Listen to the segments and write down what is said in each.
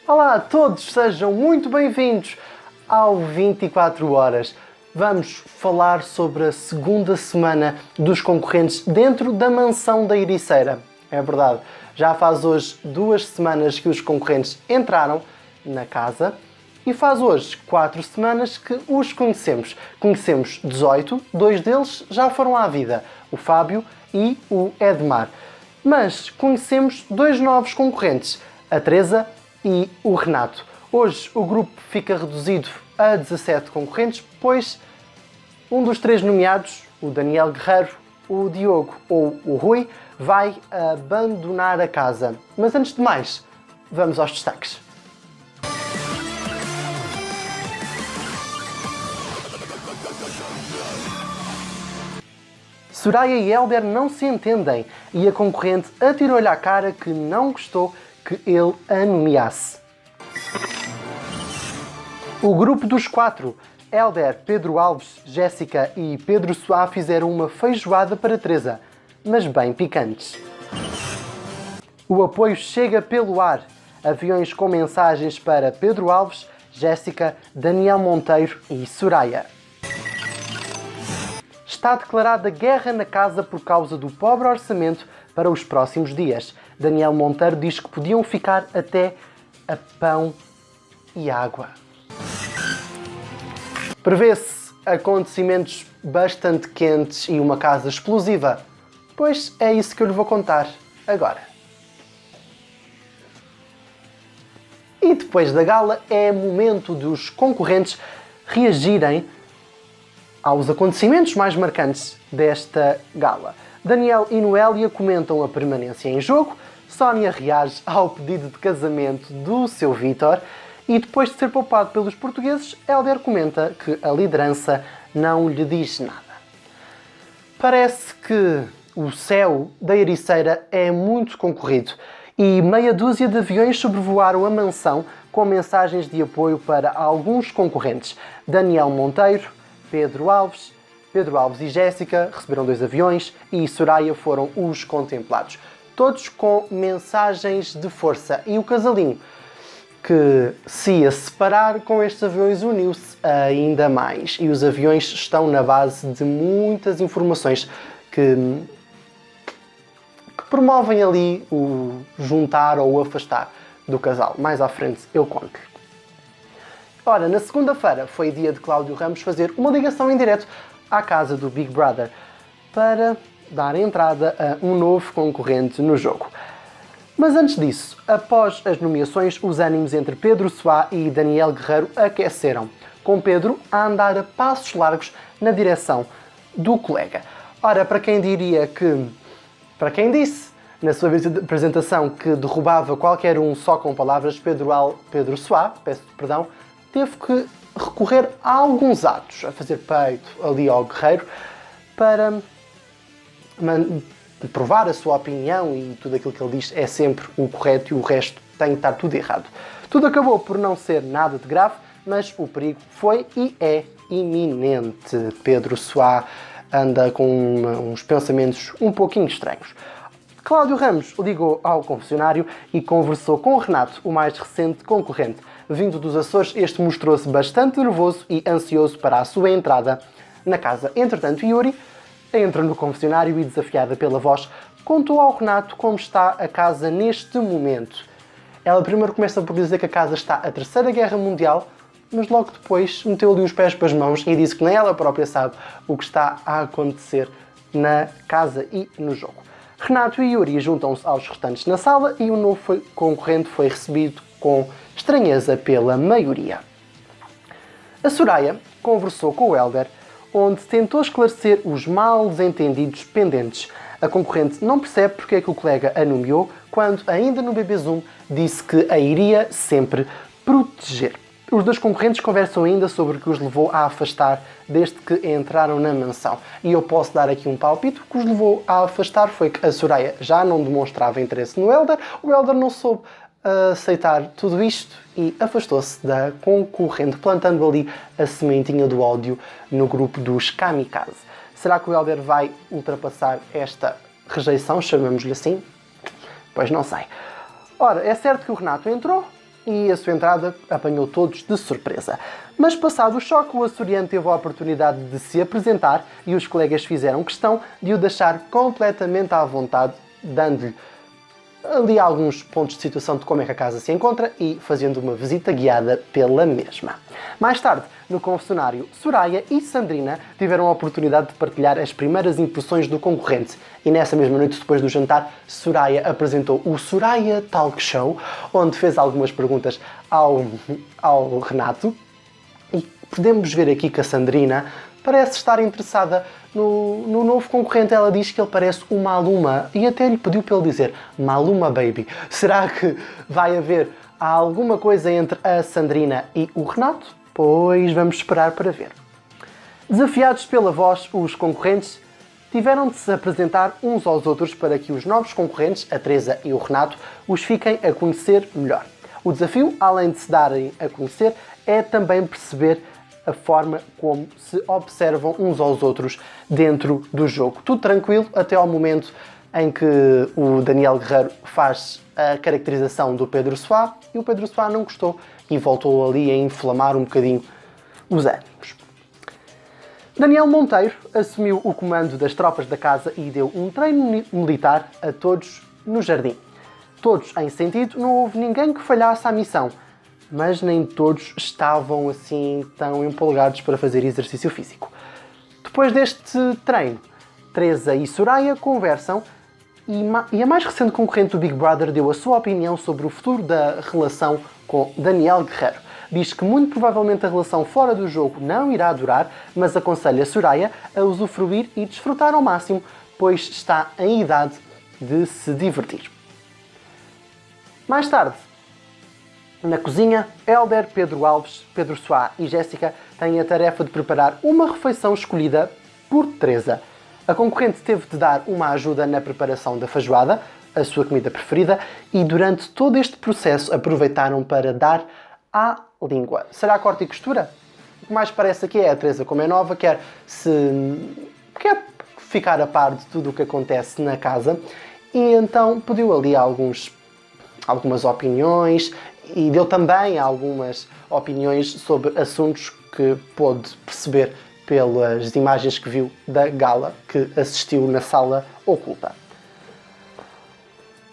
Olá a todos, sejam muito bem-vindos ao 24 Horas. Vamos falar sobre a segunda semana dos concorrentes dentro da mansão da Ericeira. É verdade, já faz hoje 2 semanas que os concorrentes entraram na casa e faz hoje 4 semanas que os conhecemos. Conhecemos 18, 2 deles já foram à vida, o Fábio e o Edmar. Mas conhecemos 2 novos concorrentes, a Teresa e o Renato. Hoje o grupo fica reduzido a 17 concorrentes, pois um dos 3 nomeados, o Daniel Guerreiro, o Diogo ou o Rui, vai abandonar a casa. Mas antes de mais, vamos aos destaques. Soraya e Hélder não se entendem e a concorrente atirou-lhe à cara que não gostou que ele a nomeasse. O grupo dos 4, Hélder, Pedro Alves, Jéssica e Pedro Soá, fizeram uma feijoada para Teresa, mas bem picantes. O apoio chega pelo ar. Aviões com mensagens para Pedro Alves, Jéssica, Daniel Monteiro e Soraya. Está declarada guerra na casa por causa do pobre orçamento para os próximos dias. Daniel Monteiro diz que podiam ficar até a pão e água. Prevê-se acontecimentos bastante quentes e uma casa explosiva. Pois é isso que eu lhe vou contar agora. E depois da gala é momento dos concorrentes reagirem aos acontecimentos mais marcantes desta gala. Daniel e Noélia comentam a permanência em jogo, Sónia reage ao pedido de casamento do seu Vítor e depois de ser poupado pelos portugueses, Hélder comenta que a liderança não lhe diz nada. Parece que o céu da Ericeira é muito concorrido e meia dúzia de aviões sobrevoaram a mansão com mensagens de apoio para alguns concorrentes. Daniel Monteiro, Pedro Alves e Jéssica receberam 2 aviões e Soraya foram os contemplados. Todos com mensagens de força. E o casalinho que se ia separar com estes aviões uniu-se ainda mais. E os aviões estão na base de muitas informações que promovem ali o juntar ou o afastar do casal. Mais à frente eu conto-lhe. Ora, na segunda-feira foi dia de Cláudio Ramos fazer uma ligação em direto à casa do Big Brother para dar entrada a um novo concorrente no jogo. Mas antes disso, após as nomeações, os ânimos entre Pedro Soá e Daniel Guerreiro aqueceram, com Pedro a andar a passos largos na direção do colega. Ora, para quem disse na sua apresentação que derrubava qualquer um só com palavras, Pedro Soá, teve que recorrer a alguns atos, a fazer peito ali ao Guerreiro, para provar a sua opinião e tudo aquilo que ele diz é sempre o correto e o resto tem de estar tudo errado. Tudo acabou por não ser nada de grave, mas o perigo foi e é iminente. Pedro Soá anda com uns pensamentos um pouquinho estranhos. Cláudio Ramos ligou ao confessionário e conversou com o Renato, o mais recente concorrente. Vindo dos Açores, este mostrou-se bastante nervoso e ansioso para a sua entrada na casa. Entretanto, Yuri entra no confessionário e, desafiada pela voz, contou ao Renato como está a casa neste momento. Ela primeiro começa por dizer que a casa está a Terceira Guerra Mundial, mas logo depois meteu-lhe os pés para as mãos e disse que nem ela própria sabe o que está a acontecer na casa e no jogo. Renato e Yuri juntam-se aos restantes na sala e o novo concorrente foi recebido com estranheza pela maioria. A Soraya conversou com o Hélder, onde tentou esclarecer os mal-entendidos pendentes. A concorrente não percebe porque é que o colega a nomeou, quando ainda no BB Zoom disse que a iria sempre proteger. Os 2 concorrentes conversam ainda sobre o que os levou a afastar desde que entraram na mansão. E eu posso dar aqui um palpite. O que os levou a afastar foi que a Soraya já não demonstrava interesse no Hélder, o Hélder não soube a aceitar tudo isto e afastou-se da concorrente, plantando ali a sementinha do ódio no grupo dos kamikaze. Será que o Hélder vai ultrapassar esta rejeição, chamamos-lhe assim? Pois não sei. Ora, é certo que o Renato entrou e a sua entrada apanhou todos de surpresa. Mas passado o choque, o açoriano teve a oportunidade de se apresentar e os colegas fizeram questão de o deixar completamente à vontade, dando-lhe ali alguns pontos de situação de como é que a casa se encontra e fazendo uma visita guiada pela mesma. Mais tarde, no confessionário, Soraya e Sandrina tiveram a oportunidade de partilhar as primeiras impressões do concorrente e nessa mesma noite, depois do jantar, Soraya apresentou o Soraya Talk Show, onde fez algumas perguntas ao Renato e podemos ver aqui que a Sandrina parece estar interessada no novo concorrente. Ela diz que ele parece o Maluma e até lhe pediu para ele dizer Maluma Baby. Será que vai haver alguma coisa entre a Sandrina e o Renato? Pois vamos esperar para ver. Desafiados pela voz, os concorrentes tiveram de se apresentar uns aos outros para que os novos concorrentes, a Teresa e o Renato, os fiquem a conhecer melhor. O desafio, além de se darem a conhecer, é também perceber a forma como se observam uns aos outros dentro do jogo. Tudo tranquilo até ao momento em que o Daniel Guerreiro faz a caracterização do Pedro Soá e o Pedro Soá não gostou e voltou ali a inflamar um bocadinho os ânimos. Daniel Monteiro assumiu o comando das tropas da casa e deu um treino militar a todos no jardim. Todos em sentido, não houve ninguém que falhasse à missão, mas nem todos estavam assim tão empolgados para fazer exercício físico. Depois deste treino, Teresa e Soraya conversam e a mais recente concorrente do Big Brother deu a sua opinião sobre o futuro da relação com Daniel Guerreiro. Diz que muito provavelmente a relação fora do jogo não irá durar, mas aconselha Soraya a usufruir e desfrutar ao máximo, pois está em idade de se divertir. Mais tarde, na cozinha, Hélder, Pedro Alves, Pedro Soá e Jéssica têm a tarefa de preparar uma refeição escolhida por Teresa. A concorrente teve de dar uma ajuda na preparação da feijoada, a sua comida preferida, e durante todo este processo aproveitaram para dar à língua. Será corte e costura? O que mais parece aqui é a Teresa, como é nova, quer ficar a par de tudo o que acontece na casa e então pediu ali algumas opiniões e deu também algumas opiniões sobre assuntos que pôde perceber pelas imagens que viu da gala que assistiu na sala oculta.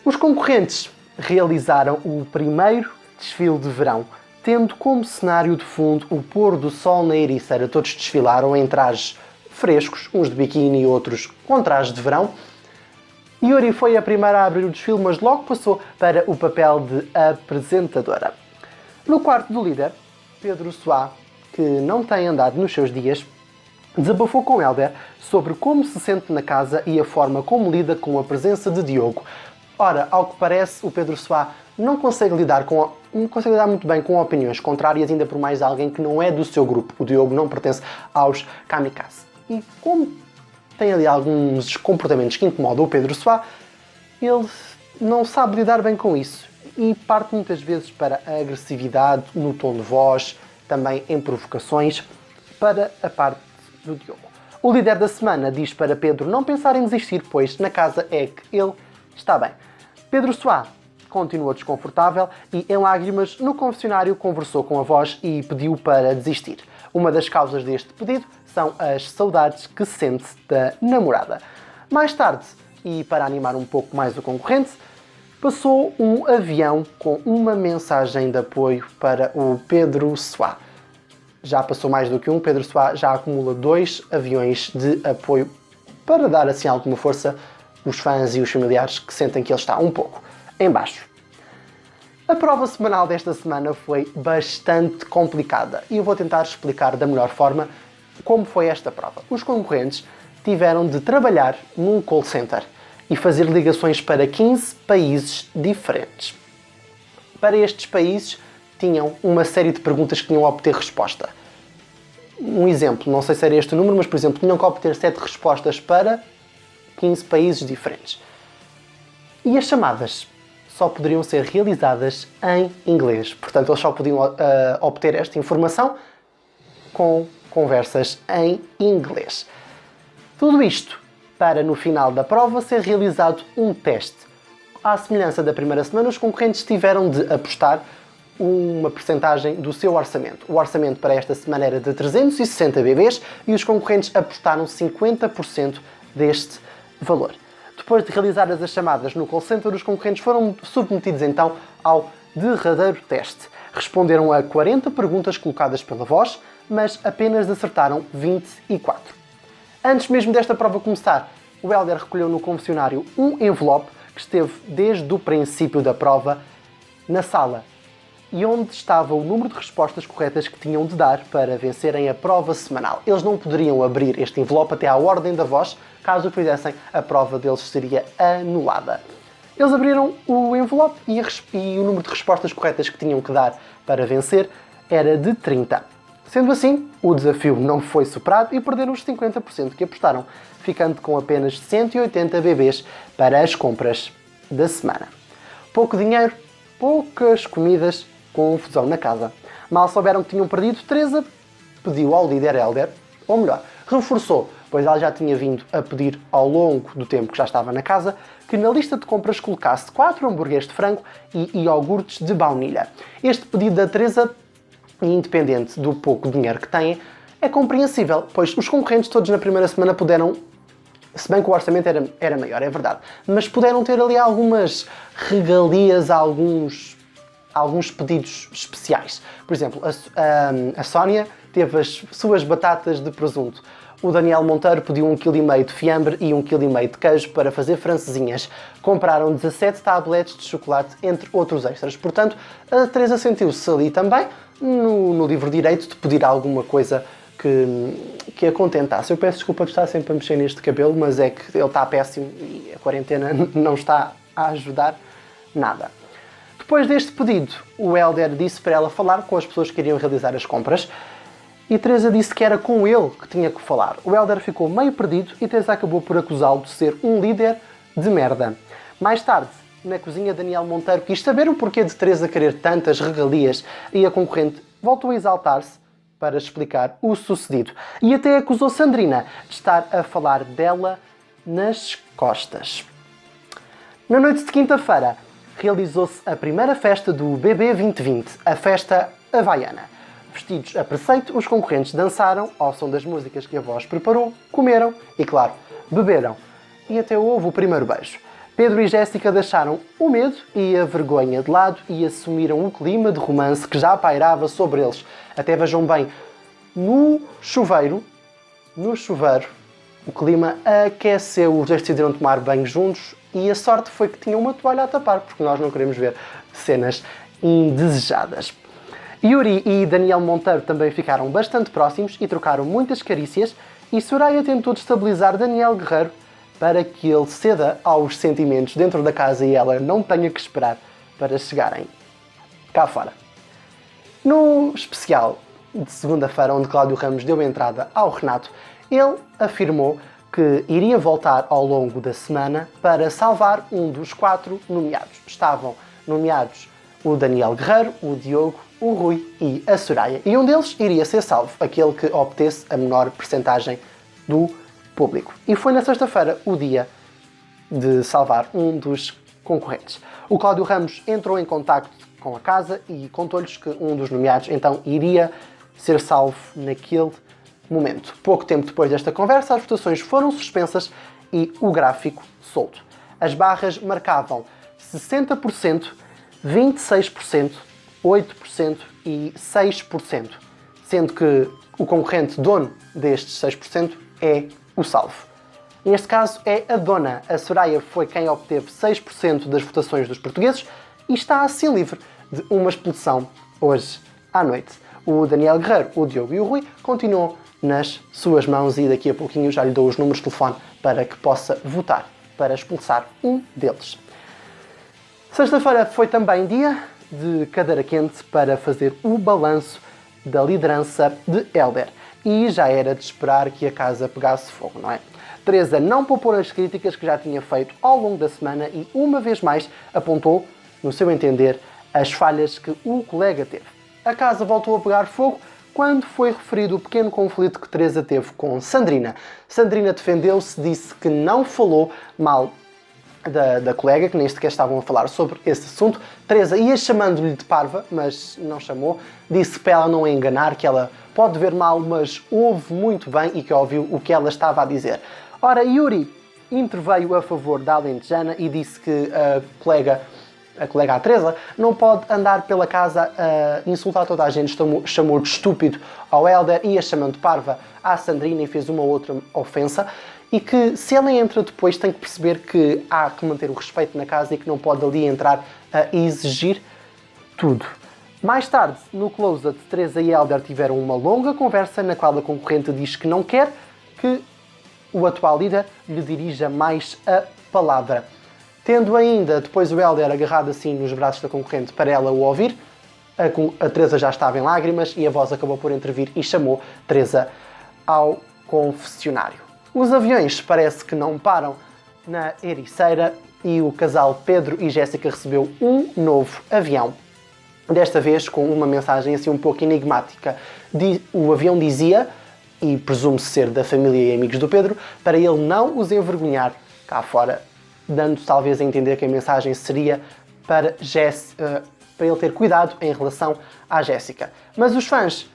Os concorrentes realizaram o primeiro desfile de verão, tendo como cenário de fundo o pôr do sol na Ericeira. Todos desfilaram em trajes frescos, uns de biquíni e outros com trajes de verão. Yuri foi a primeira a abrir o desfile, mas logo passou para o papel de apresentadora. No quarto do líder, Pedro Soá, que não tem andado nos seus dias, desabafou com Hélder sobre como se sente na casa e a forma como lida com a presença de Diogo. Ora, ao que parece, o Pedro Soá não consegue lidar muito bem com opiniões contrárias, ainda por mais alguém que não é do seu grupo. O Diogo não pertence aos kamikaze. E como tem ali alguns comportamentos que incomodam o Pedro Soá, ele não sabe lidar bem com isso e parte muitas vezes para a agressividade no tom de voz, também em provocações, para a parte do Diogo. O líder da semana diz para Pedro não pensar em desistir, pois na casa é que ele está bem. Pedro Soá continua desconfortável e, em lágrimas, no confessionário conversou com a voz e pediu para desistir. Uma das causas deste pedido são as saudades que sente da namorada. Mais tarde, e para animar um pouco mais o concorrente, passou um avião com uma mensagem de apoio para o Pedro Soá. Já passou mais do que um, Pedro Soá já acumula 2 aviões de apoio para dar assim alguma força os fãs e os familiares que sentem que ele está um pouco em baixo. A prova semanal desta semana foi bastante complicada e eu vou tentar explicar da melhor forma como foi esta prova. Os concorrentes tiveram de trabalhar num call center e fazer ligações para 15 países diferentes. Para estes países tinham uma série de perguntas que tinham a obter resposta. Um exemplo, não sei se era este o número, mas por exemplo, tinham que obter 7 respostas para 15 países diferentes. E as chamadas só poderiam ser realizadas em inglês. Portanto, eles só podiam obter esta informação com conversas em inglês. Tudo isto para, no final da prova, ser realizado um teste. À semelhança da primeira semana, os concorrentes tiveram de apostar uma percentagem do seu orçamento. O orçamento para esta semana era de 360 bebês e os concorrentes apostaram 50% deste valor. Depois de realizar as chamadas no call center, os concorrentes foram submetidos então ao derradeiro teste. Responderam a 40 perguntas colocadas pela voz, mas apenas acertaram 24. Antes mesmo desta prova começar, o Hélder recolheu no confessionário um envelope que esteve desde o princípio da prova na sala e onde estava o número de respostas corretas que tinham de dar para vencerem a prova semanal. Eles não poderiam abrir este envelope até à ordem da voz, caso o fizessem, a prova deles seria anulada. Eles abriram o envelope e o número de respostas corretas que tinham que dar para vencer era de 30. Sendo assim, o desafio não foi superado e perderam os 50% que apostaram, ficando com apenas 180 bebês para as compras da semana. Pouco dinheiro, poucas comidas, confusão na casa. Mal souberam que tinham perdido, Teresa pediu ao líder Hélder, ou melhor, reforçou, pois ela já tinha vindo a pedir ao longo do tempo que já estava na casa, que na lista de compras colocasse 4 hambúrgueres de frango e iogurtes de baunilha. Este pedido da Teresa, independente do pouco dinheiro que têm, é compreensível, pois os concorrentes todos na primeira semana puderam, se bem que o orçamento era maior, é verdade, mas puderam ter ali algumas regalias, alguns pedidos especiais. Por exemplo, a Sónia teve as suas batatas de presunto. O Daniel Monteiro pediu 1,5 kg de fiambre e 1,5 kg de queijo para fazer francesinhas. Compraram 17 tabletes de chocolate, entre outros extras. Portanto, a Teresa sentiu-se ali também no livre direito de pedir alguma coisa que a contentasse. Eu peço desculpa de estar sempre a mexer neste cabelo, mas é que ele está péssimo e a quarentena não está a ajudar nada. Depois deste pedido, o Hélder disse para ela falar com as pessoas que iriam realizar as compras e Teresa disse que era com ele que tinha que falar. O Hélder ficou meio perdido e Teresa acabou por acusá-lo de ser um líder de merda. Mais tarde, na cozinha, Daniel Monteiro quis saber o porquê de Teresa querer tantas regalias e a concorrente voltou a exaltar-se para explicar o sucedido. E até acusou Sandrina de estar a falar dela nas costas. Na noite de quinta-feira, realizou-se a primeira festa do BB 2020, a festa havaiana. Vestidos a preceito, os concorrentes dançaram ao som das músicas que a voz preparou, comeram e, claro, beberam. E até houve o primeiro beijo. Pedro e Jéssica deixaram o medo e a vergonha de lado e assumiram o clima de romance que já pairava sobre eles. Até vejam bem, no chuveiro, o clima aqueceu, os dois decidiram tomar banho juntos e a sorte foi que tinham uma toalha a tapar, porque nós não queremos ver cenas indesejadas. Yuri e Daniel Monteiro também ficaram bastante próximos e trocaram muitas carícias e Soraya tentou destabilizar Daniel Guerreiro para que ele ceda aos sentimentos dentro da casa e ela não tenha que esperar para chegarem cá fora. No especial de segunda-feira, onde Cláudio Ramos deu entrada ao Renato, ele afirmou que iria voltar ao longo da semana para salvar um dos 4 nomeados. Estavam nomeados o Daniel Guerreiro, o Diogo, o Rui e a Soraya. E um deles iria ser salvo, aquele que obtesse a menor percentagem do público. E foi na sexta-feira o dia de salvar um dos concorrentes. O Cláudio Ramos entrou em contacto com a casa e contou-lhes que um dos nomeados então iria ser salvo naquele momento. Pouco tempo depois desta conversa, as votações foram suspensas e o gráfico solto. As barras marcavam 60%, 26%, 8% e 6%, sendo que o concorrente dono destes 6% é o salvo. Neste caso é a dona. A Soraya foi quem obteve 6% das votações dos portugueses e está assim livre de uma expulsão hoje à noite. O Daniel Guerreiro, o Diogo e o Rui continuam nas suas mãos e daqui a pouquinho já lhe dou os números de telefone para que possa votar, para expulsar um deles. Sexta-feira foi também dia de cadeira quente para fazer o balanço da liderança de Hélder. E já era de esperar que a casa pegasse fogo, não é? Teresa não poupou as críticas que já tinha feito ao longo da semana e, uma vez mais, apontou no seu entender, as falhas que o colega teve. A casa voltou a pegar fogo quando foi referido o pequeno conflito que Teresa teve com Sandrina. Sandrina defendeu-se, disse que não falou mal da colega, que nem sequer estavam a falar sobre esse assunto. Teresa ia chamando-lhe de parva, mas não chamou. Disse para ela não a enganar, que ela pode ver mal, mas ouve muito bem e que ouviu o que ela estava a dizer. Ora, Yuri interveio a favor da alentejana e disse que a colega a Teresa não pode andar pela casa a insultar toda a gente, chamou de estúpido ao Hélder e a chamando de parva à Sandrina e fez uma outra ofensa, e que se ela entra depois tem que perceber que há que manter o respeito na casa e que não pode ali entrar a exigir tudo. Mais tarde, no closet, Teresa e Hélder tiveram uma longa conversa na qual a concorrente diz que não quer que o atual líder lhe dirija mais a palavra. Tendo ainda depois o Hélder agarrado assim nos braços da concorrente para ela o ouvir, a Teresa já estava em lágrimas e a voz acabou por intervir e chamou Teresa ao confessionário. Os aviões parece que não param na Ericeira e o casal Pedro e Jéssica recebeu um novo avião. Desta vez com uma mensagem assim um pouco enigmática. O avião dizia, e presume-se ser da família e amigos do Pedro, para ele não os envergonhar cá fora, dando talvez a entender que a mensagem seria para ele ter cuidado em relação à Jéssica. Mas os fãs,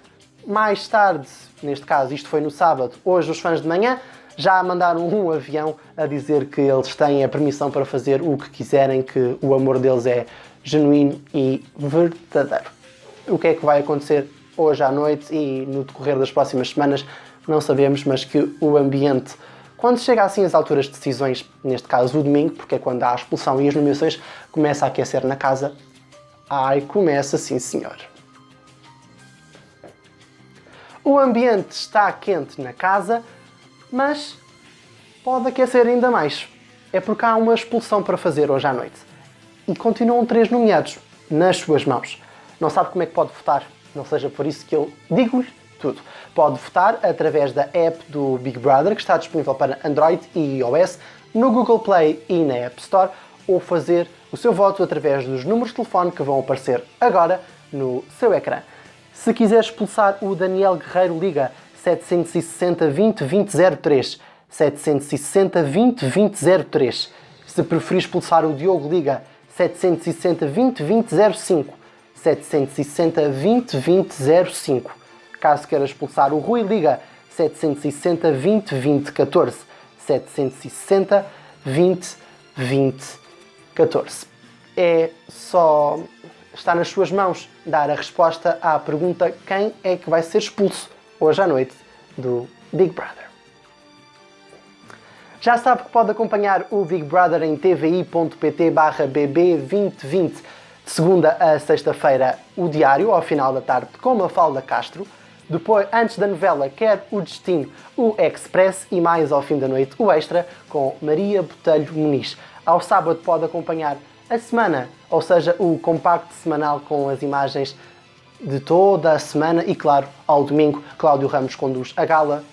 mais tarde, neste caso isto foi no sábado, hoje os fãs de manhã, já mandaram um avião a dizer que eles têm a permissão para fazer o que quiserem, que o amor deles é genuíno e verdadeiro. O que é que vai acontecer hoje à noite e no decorrer das próximas semanas, não sabemos, mas que o ambiente, quando chega assim às alturas de decisões, neste caso o domingo, porque é quando há a expulsão e as nomeações, começa a aquecer na casa. Ai, começa sim, senhor. O ambiente está quente na casa, mas pode aquecer ainda mais. É porque há uma expulsão para fazer hoje à noite. E continuam 3 nomeados nas suas mãos. Não sabe como é que pode votar, não seja por isso que eu digo-lhe tudo. Pode votar através da app do Big Brother, que está disponível para Android e iOS, no Google Play e na App Store, ou fazer o seu voto através dos números de telefone que vão aparecer agora no seu ecrã. Se quiser expulsar o Daniel Guerreiro, liga 760 20 20 03. 760 20 20 03. Se preferir expulsar o Diogo, liga 760 20 20 05. 760 20 20 05. Caso queira expulsar o Rui, liga 760 20 20 14. 760 20 20 14. É só... está nas suas mãos dar a resposta à pergunta: quem é que vai ser expulso hoje à noite do Big Brother? Já sabe que pode acompanhar o Big Brother em tvi.pt/bb2020 de segunda a sexta-feira, o diário, ao final da tarde, com Mafalda Castro. Depois, antes da novela, quer o Destino, o Express, e mais ao fim da noite, o Extra, com Maria Botelho Muniz. Ao sábado pode acompanhar a semana, ou seja, o compacto semanal com as imagens de toda a semana, e claro, ao domingo, Cláudio Ramos conduz a gala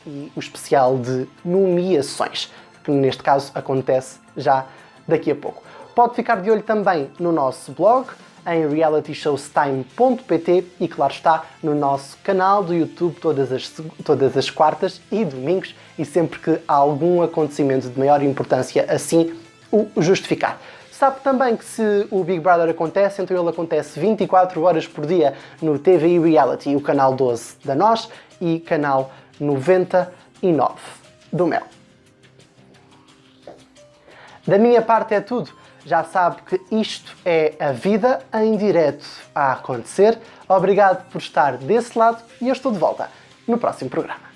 e o especial de nomeações, que neste caso acontece já daqui a pouco. Pode ficar de olho também no nosso blog, em realityshowstime.pt, e claro está, no nosso canal do YouTube todas as quartas e domingos, e sempre que há algum acontecimento de maior importância, assim o justificar. Sabe também que se o Big Brother acontece, então ele acontece 24 horas por dia no TVI Reality, o canal 12 da NOS e canal 99 do Mel. Da minha parte é tudo. Já sabe que isto é a vida em direto a acontecer. Obrigado por estar desse lado e eu estou de volta no próximo programa.